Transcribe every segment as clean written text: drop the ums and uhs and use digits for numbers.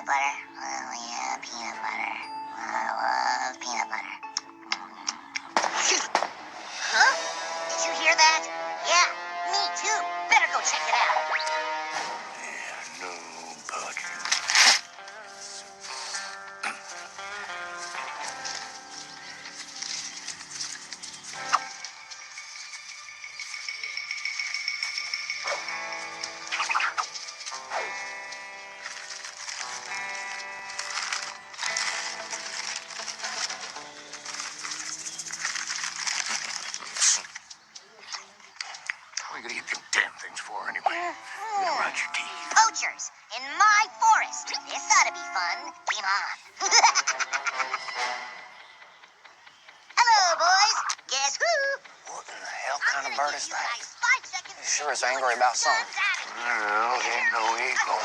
peanut butter. Oh, yeah, peanut butter. I love peanut butter. Huh? Did you hear that? Yeah, me too. Better go check it out. Yeah, no bugging. What are you gonna eat them damn things for anyway? You're gonna rot your teeth. Poachers in my forest. This ought to be fun. Come on. Hello, boys. Guess who? What in the hell kind of bird is that? Nice 5 seconds. He sure is angry about something. Well, ain't no eagle.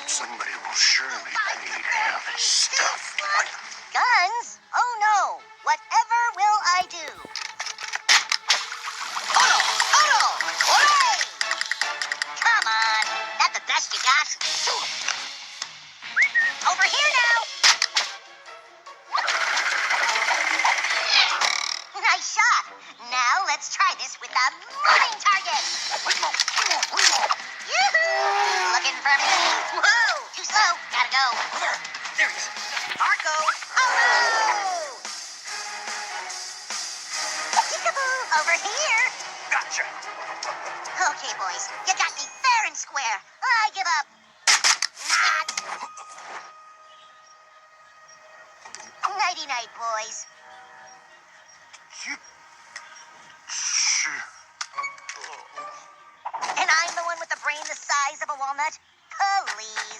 Somebody will surely pay to have his stuff. Guns? Oh no. Whatever will I do? Oro! Oro! Hooray! Come on. That the best you got? Over here now. Nice shot. Now let's try this with a moving target. Reload! Come on, reload! Yoo-hoo! Looking for me? Whoa! Too slow. Gotta go. There he is. Arco! Hello! Peekaboo! Over here. Gotcha. Okay, boys. You got me fair and square. I give up. Not. Nighty-night, boys. And I'm the one with the brain the size of a walnut? Please.